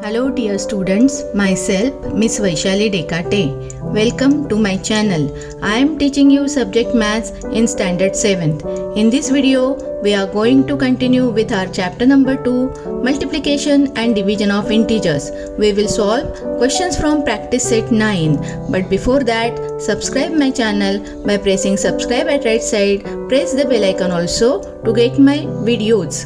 Hello dear students, myself Miss Vaishali Dekate. Welcome to my channel. I am teaching you subject maths in standard 7th. In this video, we are going to continue with our chapter number 2, multiplication and division of integers. We will solve questions from practice set 9. But before that, subscribe my channel by pressing subscribe at right side. Press the bell icon also to get my videos.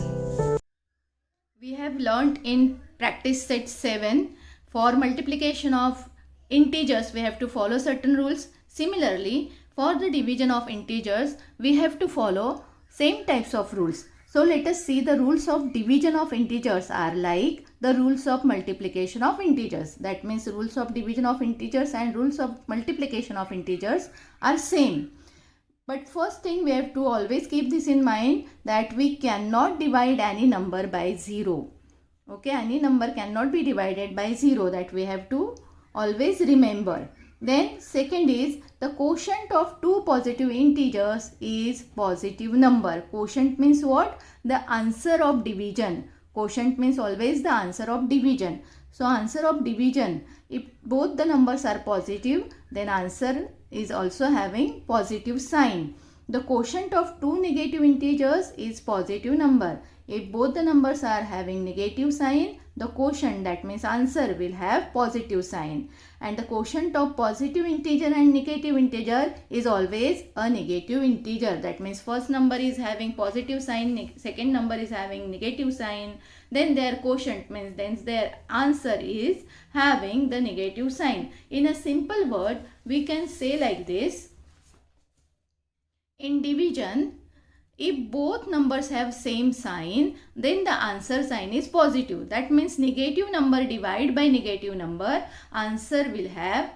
We have learnt in practice set 7 for multiplication of integers we have to follow certain rules. Similarly, for the division of integers we have to follow same types of rules. So let us see the rules of division of integers are like the rules of multiplication of integers. That means rules of division of integers and rules of multiplication of integers are same. But first thing we have to always keep this in mind that we cannot divide any number by 0. Okay, any number cannot be divided by 0, that we have to always remember. Then second is the quotient of two positive integers is positive number. Quotient means what? The answer of division. Quotient means always the answer of division. So answer of division, if both the numbers are positive, then answer is also having positive sign. The quotient of two negative integers is positive number. If both the numbers are having negative sign, the quotient, that means answer, will have positive sign. And the quotient of positive integer and negative integer is always a negative integer. That means first number is having positive sign, second number is having negative sign. Then their quotient means then their answer is having the negative sign. In a simple word, we can say like this. In division, if both numbers have same sign, then the answer sign is positive. That means negative number divide by negative number, answer will have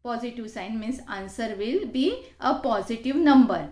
positive sign, means answer will be a positive number.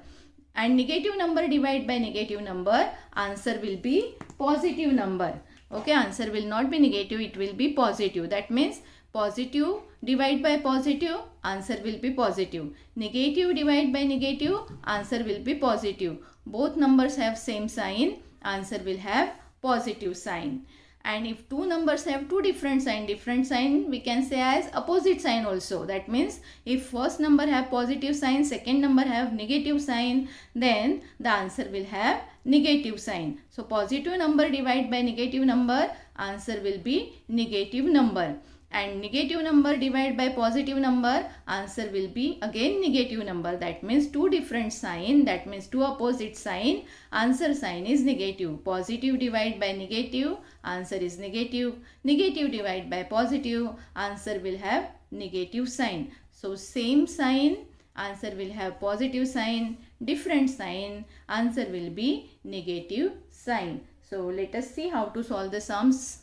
And negative number divide by negative number, answer will be positive number. Okay, answer will not be negative, it will be positive. That means positive divide by positive, answer will be positive. Negative divide by negative, answer will be positive. Both numbers have same sign, answer will have positive sign. And if two numbers have two different sign we can say as opposite sign also. That means if first number have positive sign, second number have negative sign, then the answer will have negative sign. So positive number divide by negative number, answer will be negative number. And negative number divide by positive number, answer will be again negative number. That means two different sign, that means two opposite sign, answer sign is negative. Positive divide by negative, answer is negative. Negative divide by positive, answer will have negative sign. So same sign, answer will have positive sign. Different sign, answer will be negative sign. So let us see how to solve the sums.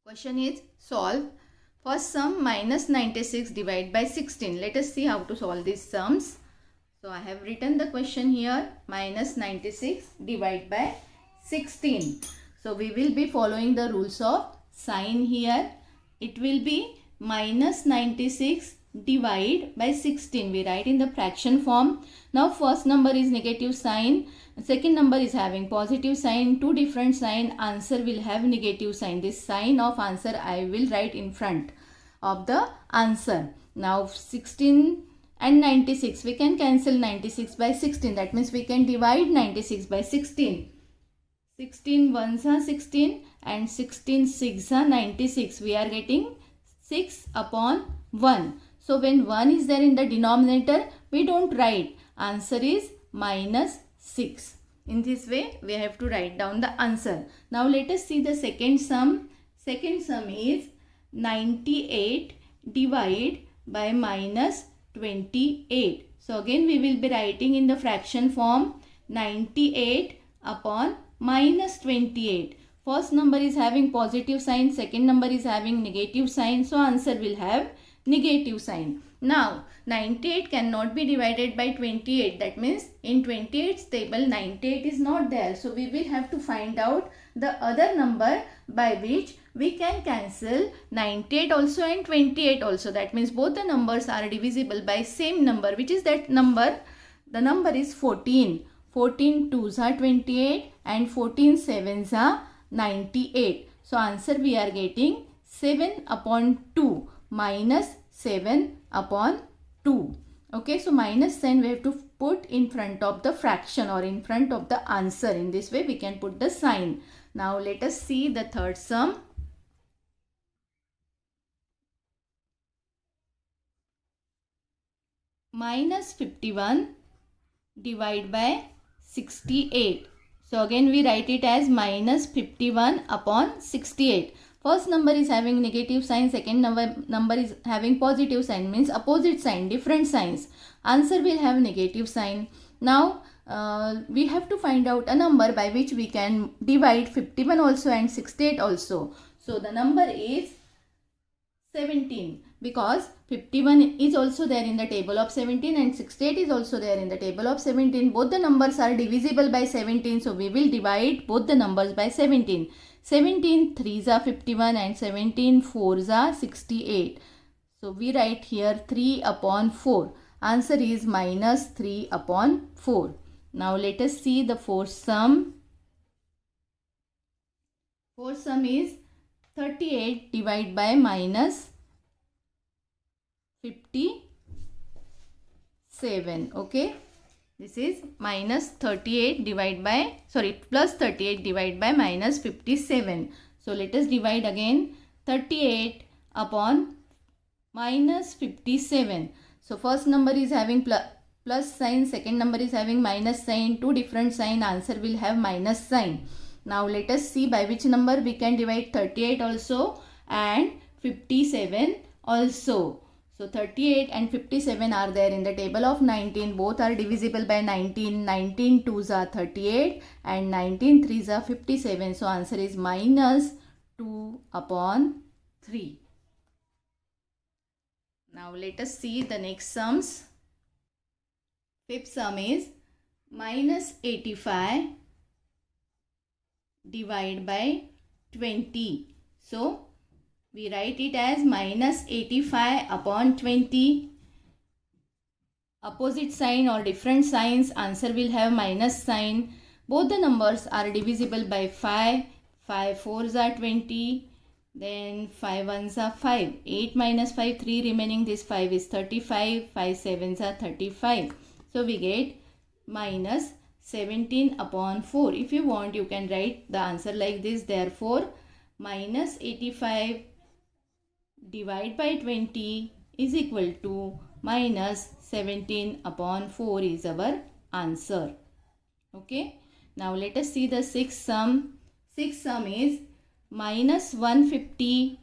Question is solve first sum minus 96 divided by 16. Let us see how to solve these sums. So I have written the question here, minus 96 divided by 16. So we will be following the rules of sign here. It will be minus 96 divide by 16. We write in the fraction form. Now first number is negative sign, second number is having positive sign, two different sign, answer will have negative sign. This sign of answer I will write in front of the answer. Now 16 and 96, we can cancel 96 by 16. That means we can divide 96 by 16. 16 ones are 16 and 16 6 are 96. We are getting 6 upon 1. So when 1 is there in the denominator, we don't write. Answer is minus 6. In this way, we have to write down the answer. Now let us see the second sum. Second sum is 98 divided by minus 28. So again we will be writing in the fraction form 98 upon minus 28. First number is having positive sign, second number is having negative sign. So answer will have negative sign. Now 98 cannot be divided by 28. That means in 28's table 98 is not there. So we will have to find out the other number by which we can cancel 98 also and 28 also. That means both the numbers are divisible by same number. Which is that number? The number is 14. 14 2s are 28 and 14 7s are 98. So answer we are getting 7 upon 2 minus 7 upon 2. Okay, so minus sign we have to put in front of the fraction or in front of the answer. In this way we can put the sign. Now let us see the third sum. Minus 51 divided by 68. So again we write it as minus 51 upon 68. First number is having negative sign, second number is having positive sign, means opposite sign, different signs. Answer will have negative sign. Now we have to find out a number by which we can divide 51 also and 68 also. So the number is 17, because 51 is also there in the table of 17 and 68 is also there in the table of 17. Both the numbers are divisible by 17, so we will divide both the numbers by 17. 17 3s are 51 and 17 4s are 68. So we write here 3 upon 4. Answer is minus 3 upon 4. Now let us see the fourth sum. Fourth sum is 38 divided by minus 57. Okay, this is minus 38 divided by, plus 38 divided by minus 57. So let us divide again 38 upon minus 57. So first number is having plus sign, second number is having minus sign, two different sign, answer will have minus sign. Now let us see by which number we can divide 38 also and 57 also. So 38 and 57 are there in the table of 19. Both are divisible by 19. 19 2s are 38 and 19 3s are 57. So answer is minus 2 upon 3. Now let us see the next sums. Fifth sum is minus 85 divided by 20. So we write it as minus 85 upon 20. Opposite sign or different signs, answer will have minus sign. Both the numbers are divisible by 5. 5 4s are 20. Then 5 1s are 5. 8 minus 5, 3 remaining. This 5 is 35. 5 7s are 35. So we get minus 17 upon 4. If you want, you can write the answer like this. Therefore, minus 85 divided by 20 is equal to minus 17 upon 4 is our answer. Okay. Now let us see the sixth sum. Sixth sum is minus 150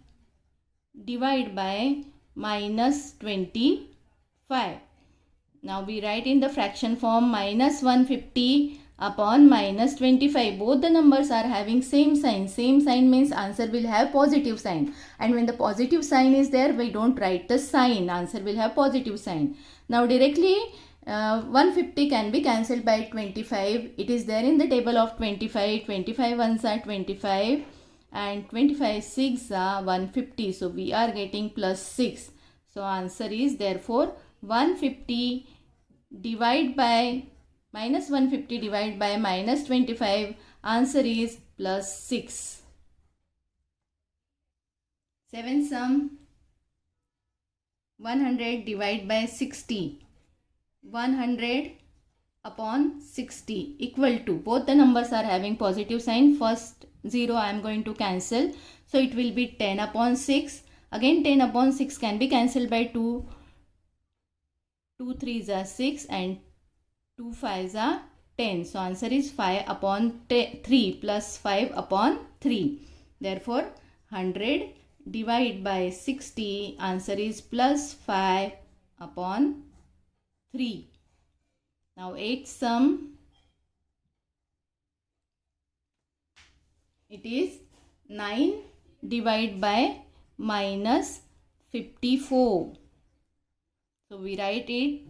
divided by minus 25. Now we write in the fraction form minus 150 upon minus 25. Both the numbers are having same sign. Same sign means answer will have positive sign. And when the positive sign is there, we don't write the sign. Answer will have positive sign. Now directly 150 can be cancelled by 25. It is there in the table of 25. 25 ones are 25 and 25 6 are 150. So we are getting plus 6. So answer is therefore 150 divided by minus 150 divided by minus 25. Answer is plus 6. Seventh sum 100 divided by 60. 100 upon 60 equal to, both the numbers are having positive sign. First 0 I am going to cancel. So it will be 10 upon 6. Again 10 upon 6 can be cancelled by 2. 2 3s are 6 and 2 5s are 10. So answer is 5 upon 3 plus 5 upon 3. Therefore 100 divided by 60. Answer is plus 5 upon 3. Now eighth sum. It is 9 divided by minus 54. So we write it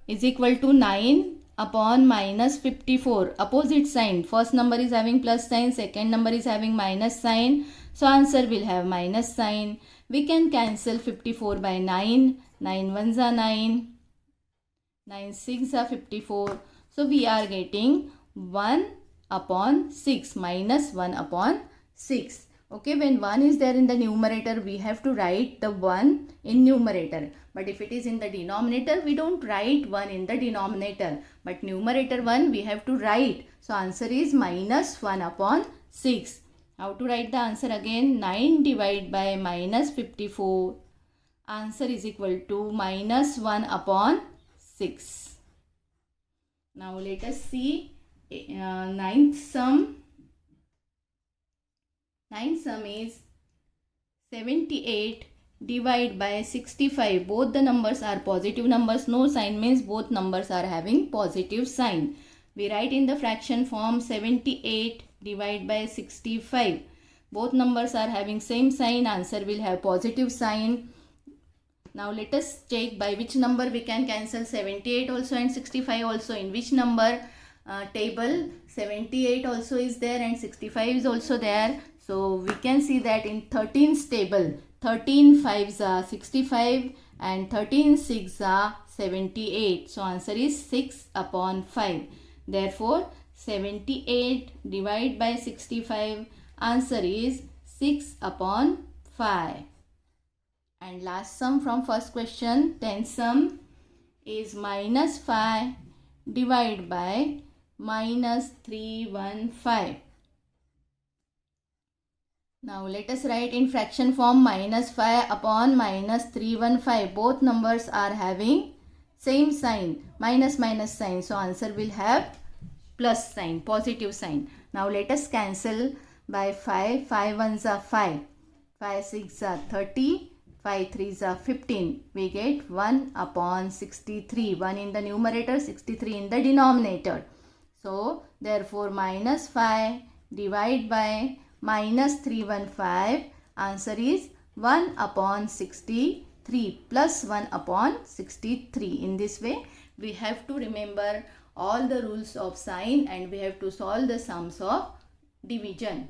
is equal to 9 upon minus 54. Opposite sign. First number is having plus sign. Second number is having minus sign. So answer will have minus sign. We can cancel 54 by 9. 9 ones are 9. 9 6 are 54. So we are getting 1 upon 6 minus 1 upon 6. Okay, when 1 is there in the numerator, we have to write the 1 in numerator. But if it is in the denominator, we don't write 1 in the denominator. But numerator 1 we have to write. So answer is minus 1 upon 6. How to write the answer again? 9 divided by minus 54. Answer is equal to minus 1 upon 6. Now let us see ninth sum. Ninth sum is 78 divided by 65. Both the numbers are positive numbers. No sign means both numbers are having positive sign. We write in the fraction form 78 divided by 65. Both numbers are having same sign. Answer will have positive sign. Now let us check by which number we can cancel 78 also and 65 also. In which number table 78 also is there and 65 is also there. So we can see that in 13's table 13 5s are 65 and 13 6s are 78. So answer is 6 upon 5. Therefore 78 divided by 65, answer is 6 upon 5. And last sum from first question, 10th sum is minus 5 divided by minus 315. Now let us write in fraction form minus 5 upon minus 315. Both numbers are having same sign, minus minus sign. So answer will have plus sign, positive sign. Now let us cancel by 5. 5 1s are 5. 5 6 are 30. 5 3s are 15. We get 1 upon 63. 1 in the numerator, 63 in the denominator. So therefore minus 5 divided by minus 315. Answer is 1 upon 63 plus 1 upon 63. In this way we have to remember all the rules of sign and we have to solve the sums of division.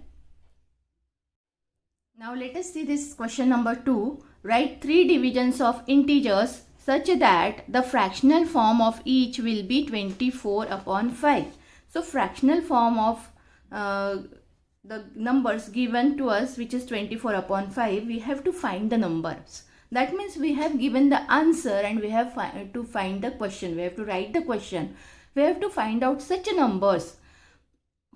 Now let us see this question number 2. Write 3 divisions of integers such that the fractional form of each will be 24 upon 5. So fractional form of the numbers given to us, which is 24 upon 5, we have to find the numbers. That means we have given the answer and we have to find the question. We have to write the question. We have to find out such numbers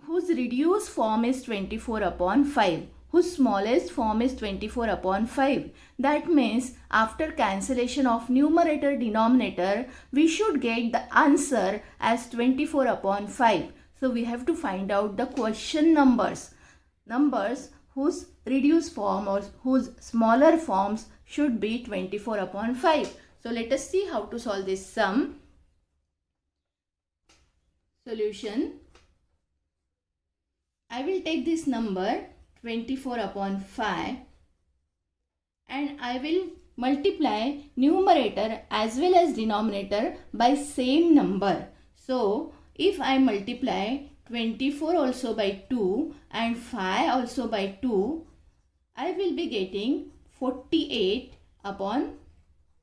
whose reduced form is 24 upon 5. Whose smallest form is 24 upon 5. That means after cancellation of numerator denominator, we should get the answer as 24 upon 5. So we have to find out the question numbers. Numbers whose reduced form or whose smaller forms should be 24 upon 5. So let us see how to solve this sum. Solution. I will take this number 24 upon 5 and I will multiply numerator as well as denominator by same number. So if I multiply 24 also by 2 and 5 also by 2, I will be getting 48 upon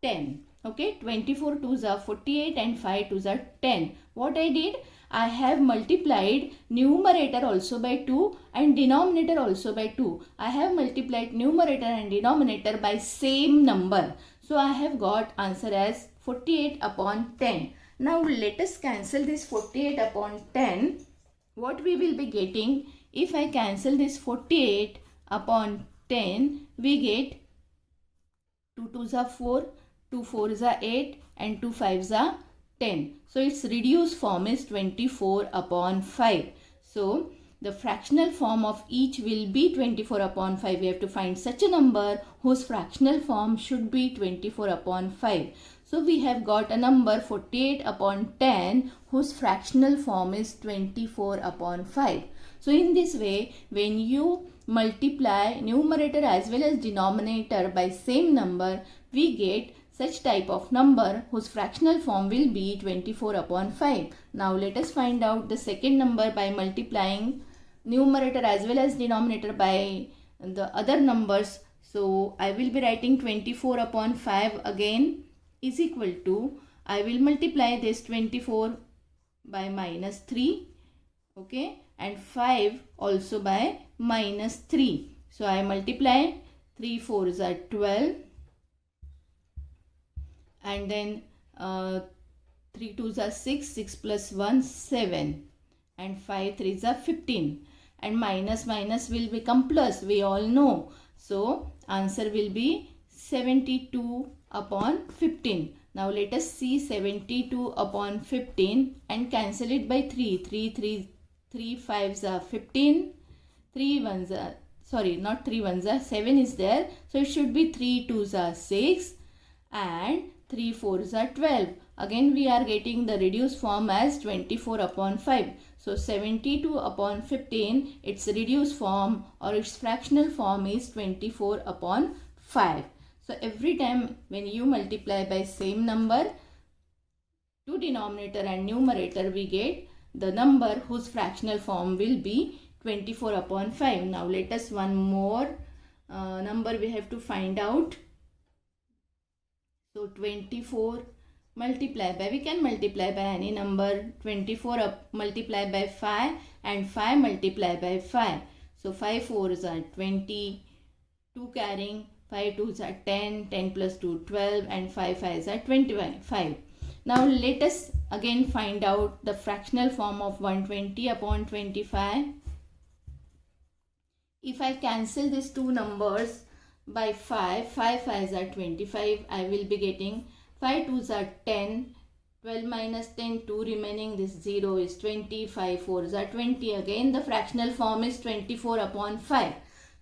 10. Okay, 24 2s are 48 and 5 2s are 10. What I did? I have multiplied numerator also by 2 and denominator also by 2. I have multiplied numerator and denominator by same number. So I have got answer as 48 upon 10. Now let us cancel this 48 upon 10. What we will be getting? If I cancel this 48 upon 10, we get 2 2s are 4, 2 4s are 8 and 2 5s are 10. So its reduced form is 24 upon 5. So the fractional form of each will be 24 upon 5. We have to find such a number whose fractional form should be 24 upon 5. So we have got a number 48 upon 10 whose fractional form is 24 upon 5. So in this way, when you multiply numerator as well as denominator by same number, we get such type of number whose fractional form will be 24 upon 5. Now let us find out the second number by multiplying numerator as well as denominator by the other numbers. So I will be writing 24 upon 5 again is equal to, I will multiply this 24 by minus 3, okay, and 5 also by minus 3. So I multiply 3 4s are 12, and then 3 2s are 6, 6 plus 1 7, and 5 3s are 15, and minus minus will become plus, we all know. So answer will be 72 upon 15. Now let us see 72 upon 15 and cancel it by 3. 3 5s are 15, 3 1s are, sorry, not 3 1s are, 7 is there. So it should be 3 2s are 6 and 3 4s are 12. Again we are getting the reduced form as 24 upon 5. So 72 upon 15, its reduced form or its fractional form is 24 upon 5. So every time when you multiply by same number to denominator and numerator, we get the number whose fractional form will be 24 upon 5. Now let us one more number we have to find out. So 24 multiply by, we can multiply by any number. 24 multiply by 5 and 5 multiply by 5. So 5 4s are 20, 2 carrying, 5 2s are 10, 10 plus 2 12, and 5 5s are 25. Now let us again find out the fractional form of 120 upon 25. If I cancel these two numbers by 5, 5 5s are 25, I will be getting 5 2s are 10, 12 minus 10, 2 remaining, this 0 is 20, 5 4s are 20. Again the fractional form is 24 upon 5.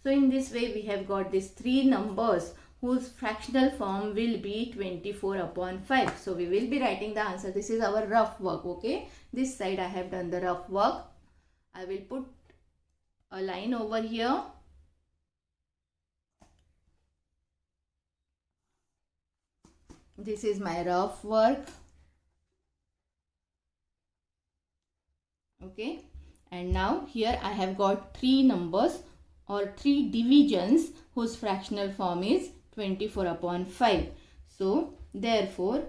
So in this way we have got these three numbers whose fractional form will be 24 upon 5. So we will be writing the answer. This is our rough work, okay. This side I have done the rough work. I will put a line over here. This is my rough work, okay. And now here I have got three numbers or three divisions whose fractional form is 24 upon 5. So therefore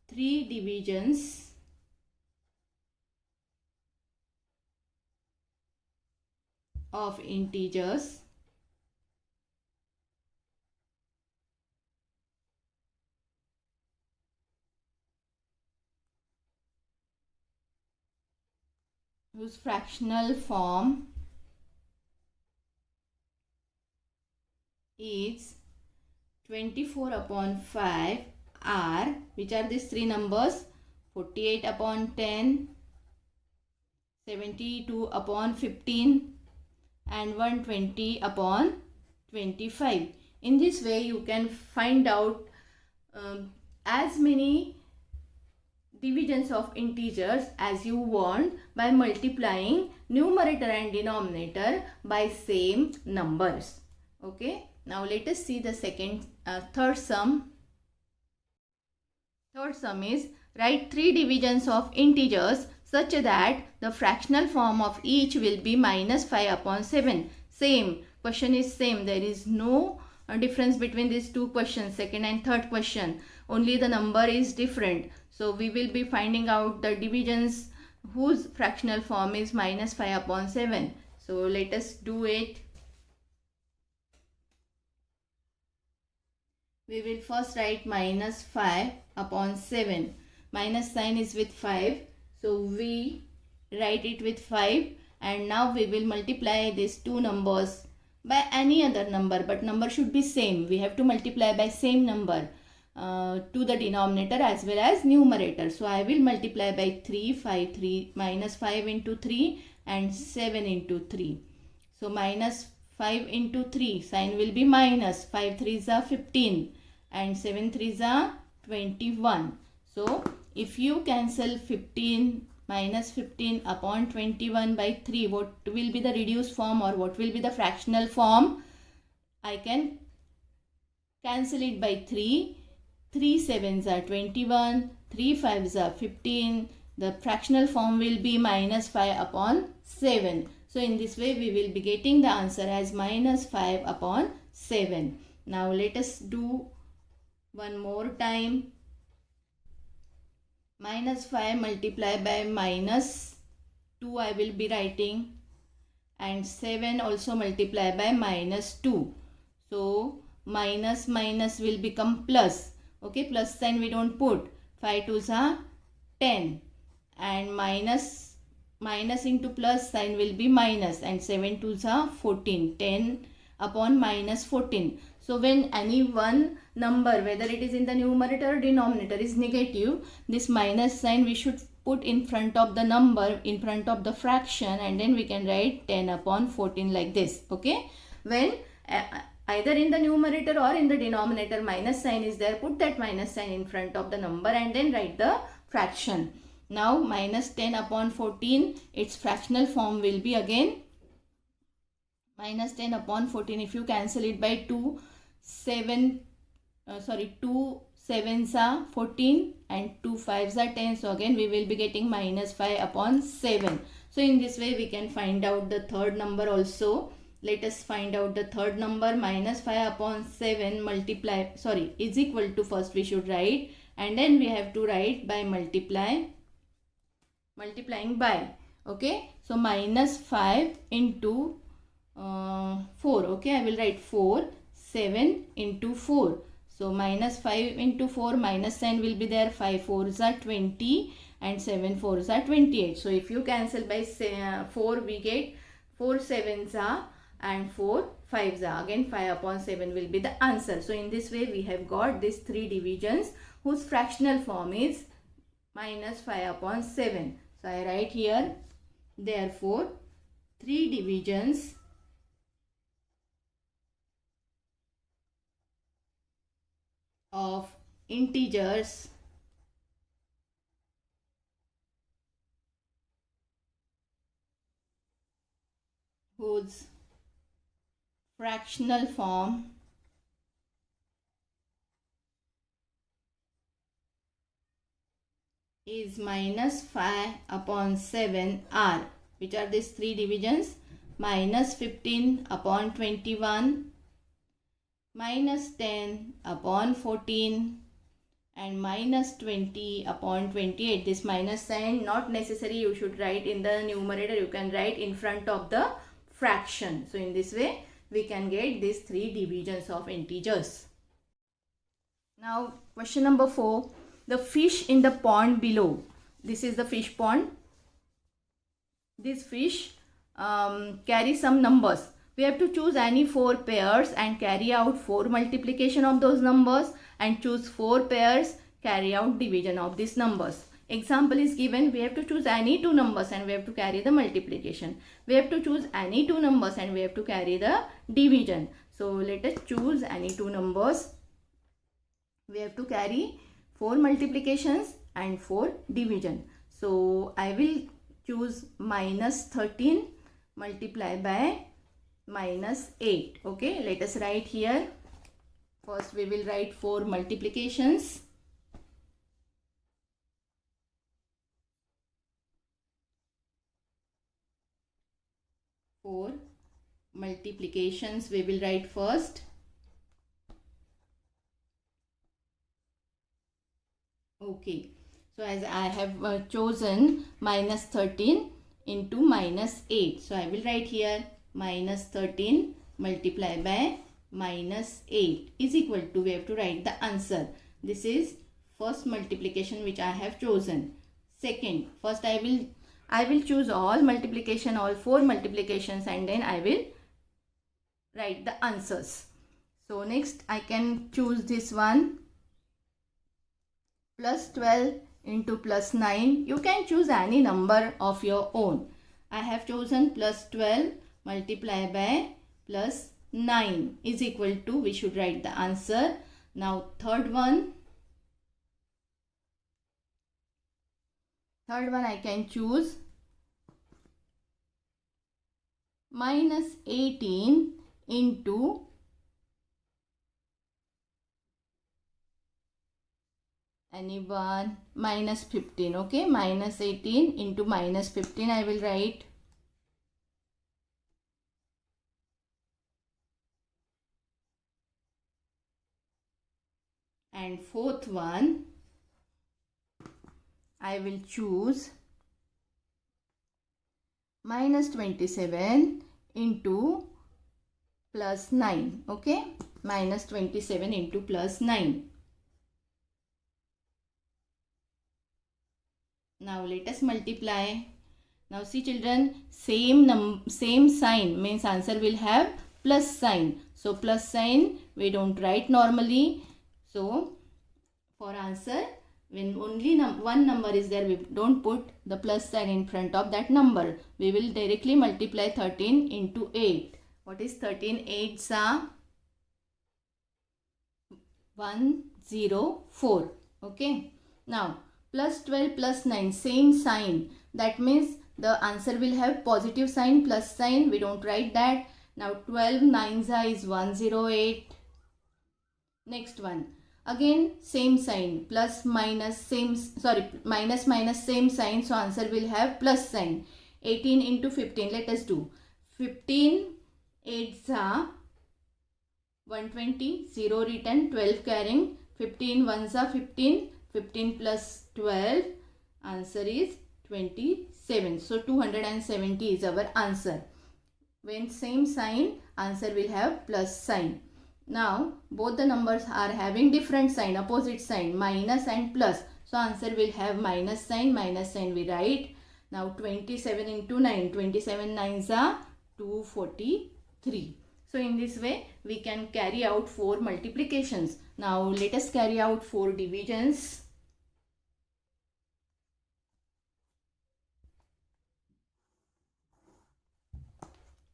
3 divisions of integers whose fractional form is 24 upon 5 are, which are these three numbers? 48 upon 10, 72 upon 15, and 120 upon 25. In this way you can find out as many divisions of integers as you want by multiplying numerator and denominator by same numbers, okay. Now let us see the third sum. Third sum is write 3 divisions of integers such that the fractional form of each will be minus 5 upon 7. Same, question is same. There is no difference between these two questions, second and third question. Only the number is different. So we will be finding out the divisions whose fractional form is minus 5 upon 7. So let us do it. We will first write minus 5 upon 7. Minus sign is with 5. So we write it with 5. And now we will multiply these two numbers by any other number. But number should be same. We have to multiply by same number to the denominator as well as numerator. So I will multiply by 3. 5 3 minus 5 into 3 and 7 into 3. So minus 5 into 3, sign will be minus. 5 3s are 15 and 7 3s are 21. So if you cancel 15 minus 15 upon 21 by 3, what will be the reduced form or what will be the fractional form? I can cancel it by 3. 3 7s are 21, 3 5s are 15. The fractional form will be minus 5 upon 7. So in this way we will be getting the answer as minus 5 upon 7. Now let us do one more time. Minus 5 multiplied by minus 2 I will be writing. and 7 also multiply by -2. So minus minus will become plus. Okay, plus sign we don't put. 5 twos are 10, and minus into plus sign will be minus, and 7 twos are 14. 10 upon minus 14. So when any one number, whether it is in the numerator or denominator, is negative, this minus sign we should put in front of the number, in front of the fraction, and then we can write 10 upon 14 like this. Okay, when either in the numerator or in the denominator minus sign is there, put that minus sign in front of the number and then write the fraction. Now minus 10 upon 14, its fractional form will be again minus 10 upon 14. If you cancel it by 2 sevens are 14 and 2 fives are 10. So again we will be getting minus 5 upon 7. So in this way we can find out the third number also. Let us find out the third number. Minus 5 upon 7 is equal to, first we should write, and then we have to write by multiplying by. Okay, so minus 5 into 4. Okay, I will write 4. 7 into 4. So minus 5 into 4, minus sign will be there. 5 fours are 20 and 7 fours are 28. So if you cancel by 4, we get 4 sevens are and 4 fives are. Again 5 upon 7 will be the answer. So in this way we have got these 3 divisions whose fractional form is minus 5 upon 7. So I write here, therefore 3 divisions of integers whose fractional form is minus 5 upon 7 are, which are these 3 divisions: minus 15 upon 21, minus 10 upon 14, and minus 20 upon 28. This minus sign not necessary you should write in the numerator, you can write in front of the fraction. So in this way we can get these 3 divisions of integers. Now question number 4. The fish in the pond below. This is the fish pond. This fish carries some numbers. We have to choose any 4 pairs and carry out 4 multiplication of those numbers, and choose 4 pairs, carry out division of these numbers. Example is given. We have to choose any 2 numbers and we have to carry the multiplication. We have to choose any 2 numbers and we have to carry the division. So let us choose any 2 numbers. We have to carry 4 multiplications and 4 division. So I will choose minus 13 multiply by minus 8. Okay, let us write here. First we will write 4 multiplications. Four multiplications we will write first. Okay, so as I have chosen minus 13 into minus 8. So I will write here minus 13 multiply by minus 8 is equal to, we have to write the answer. This is first multiplication which I have chosen. Second, first I will choose all multiplication, all 4 multiplications, and then I will write the answers. So next I can choose this one, plus 12 into plus 9. You can choose any number of your own. I have chosen plus 12 multiply by plus 9 is equal to, we should write the answer. Now third one I can choose minus 18 into anyone minus 15. Okay, minus 18 into minus 15 I will write. And fourth one I will choose minus 27 into plus 9. Okay, minus 27 into plus 9. Now let us multiply. Now see children, same sign means answer will have plus sign. So plus sign we don't write normally. So for answer, when only one number is there, we don't put the plus sign in front of that number. We will directly multiply 13 into 8. What is 13 8s are 104. Okay. Now plus 12 plus 9, same sign. That means the answer will have positive sign, plus sign. We don't write that. Now 12 9s is 108. Next one. Again same sign, plus minus same, minus minus same sign, so answer will have plus sign. 18 into 15, let us do. 15 8s are 120, 0 written, 12 carrying, 15 1s are 15, 15 plus 12, answer is 27. So 270 is our answer. When same sign, answer will have plus sign. Now both the numbers are having different sign, opposite sign, minus and plus. So answer will have minus sign we write. Now 27 into 9, 27 9s are 243. So in this way we can carry out 4 multiplications. Now let us carry out 4 divisions.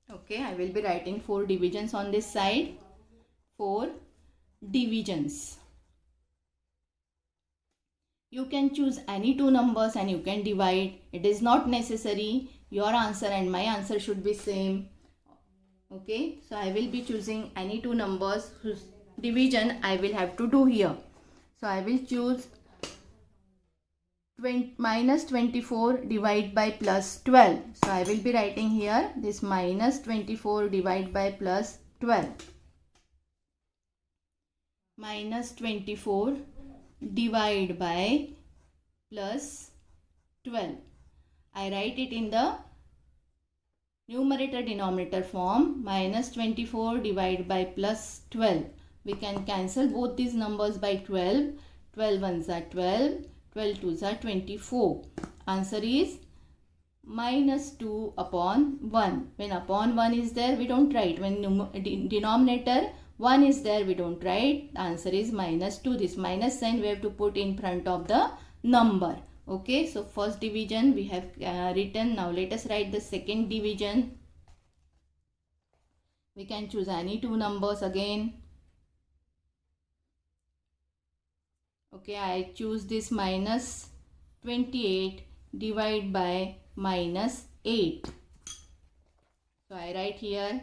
Okay, I will be writing 4 divisions on this side. 4 divisions. You can choose any 2 numbers and you can divide. It is not necessary your answer and my answer should be same. Okay, so I will be choosing any 2 numbers whose division I will have to do here. So I will choose minus 24 divided by plus 12. So I will be writing here this minus 24 divided by plus 12. Minus 24 divided by plus 12. I write it in the numerator denominator form. Minus 24 divided by plus 12. We can cancel both these numbers by 12. 12 1s are 12. 12 2s are 24. Answer is minus 2 upon 1. When upon 1 is there, we don't write. When denominator 1 is there, we don't write. The answer is minus 2. This minus sign we have to put in front of the number. Okay, so first division we have written. Now let us write the second division. We can choose any 2 numbers again. Okay, I choose this minus 28 divided by minus 8. So I write here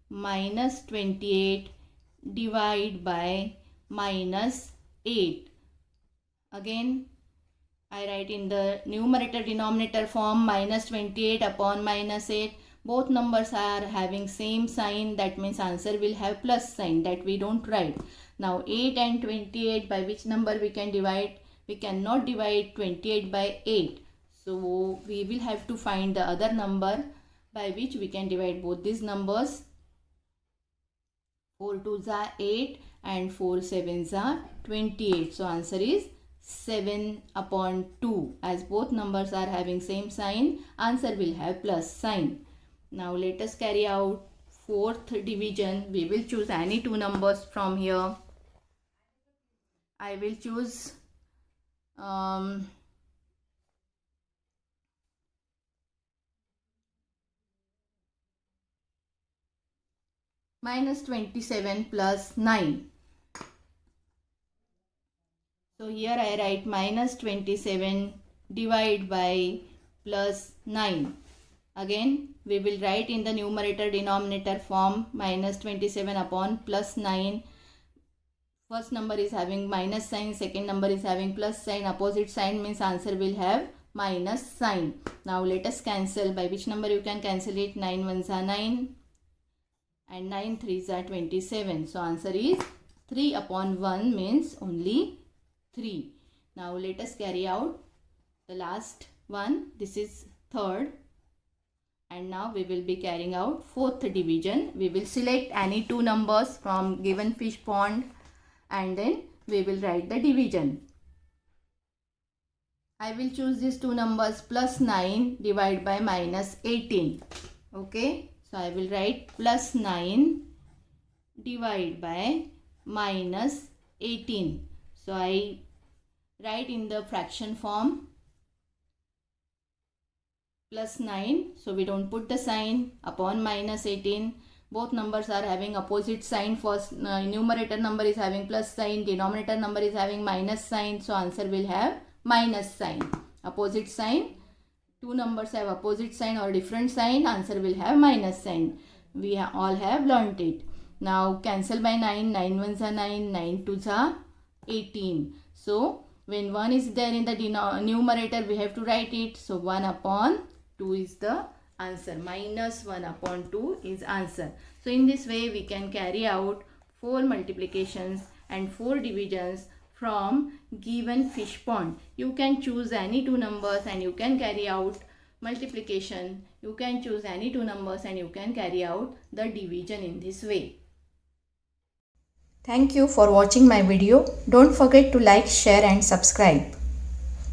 minus 28 divided by minus 8. Again I write in the numerator denominator form minus 28 upon minus 8. Both numbers are having same sign, that means answer will have plus sign, that we don't write. Now 8 and 28, by which number we can divide? We cannot divide 28 by 8. So we will have to find the other number by which we can divide both these numbers. 4 2s are 8 and 4 7s are 28. So answer is 7 upon 2. As both numbers are having same sign, answer will have plus sign. Now let us carry out fourth division. We will choose any 2 numbers from here. I will choose minus 27 plus 9. So here I write minus 27 divided by plus 9. Again we will write in the numerator denominator form minus 27 upon plus 9. First number is having minus sign, second number is having plus sign. Opposite sign means answer will have minus sign. Now let us cancel. By which number you can cancel it? 9 1s are 9 and 9 3s are 27. So answer is 3 upon 1 means only 3. Now let us carry out the last one. This is third And now we will be carrying out fourth division. We will select any two numbers from given fish pond and then we will write the division. I will choose these two numbers, plus 9 divided by minus 18. Okay, so I will write plus 9 divided by minus 18. So I write in the fraction form plus 9. So we don't put the sign upon minus 18. Both numbers are having opposite sign. First numerator number is having plus sign, denominator number is having minus sign. So answer will have minus sign. Opposite sign. Two numbers have opposite sign or different sign. Answer will have minus sign. We all have learnt it. Now cancel by 9. 9 ones are 9. 9 twos are 18. So when 1 is there in the numerator, we have to write it. So 1 upon 2 is the answer. Minus 1 upon 2 is answer. So in this way we can carry out 4 multiplications and 4 divisions from given fish pond. You can choose any two numbers and you can carry out multiplication. You can choose any two numbers and you can carry out the division in this way. Thank you for watching my video. Don't forget to like, share and subscribe.